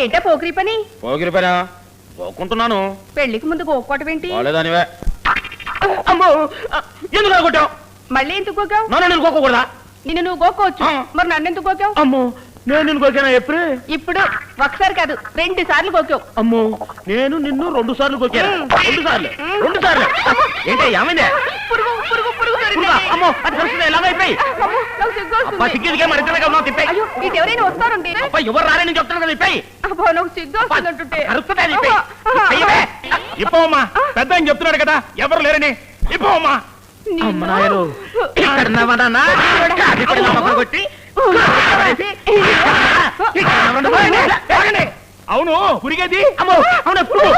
ఏంటా పోకిరి పని? పోకిరి పనా? పోకుంటున్నాను. పెళ్లికి ముందు గోక్కోవటం ఏంటి? వాళ్ళేదానివే. అమ్మో, ఎందుకు కొట్టావు? మళ్ళీ ఎందుకు గోకావు? నన్ను నేను కోకూడదా? నిన్ను నువ్వు గోక్కోవచ్చు, మరి నన్ను ఎందుకు గోకావు? అమ్మో, నేను నిన్ను కోకానా ఎప్పుడు? ఇప్పుడు ఒకసారి కాదు 2 సార్లు గోకావు. అమ్మో, నేను నిన్ను 2 సార్లు కోకాను. 2 సార్లు? 2 సార్లు? ఏంటే ఏమైందే? పురుగు పురుగు పురుగు దొరికింది. అమ్మో, అది కలుస్తుంది ఎలాగైపోయి? అమ్మో, నాకు సిగ్గు వస్తుంది. సిగ్గిదిగా మరిద్దరుగా ఉన్నావు, తిప్పాయి. అయ్యో, ఇటు ఎవరైనా వస్తారండి. ఎవరు రారని చెప్తాను కదా, తిప్పాయి. అబ్బో, నాకు సిగ్గు వస్తుందంటుంటే. ఇప్పమ్మా, పెద్ద అని చెప్తున్నాడు కదా, ఎవరు లేరని. ఇప్పమ్మా. అవును, పురిగేది. అమ్మో, అవునా పురుగు.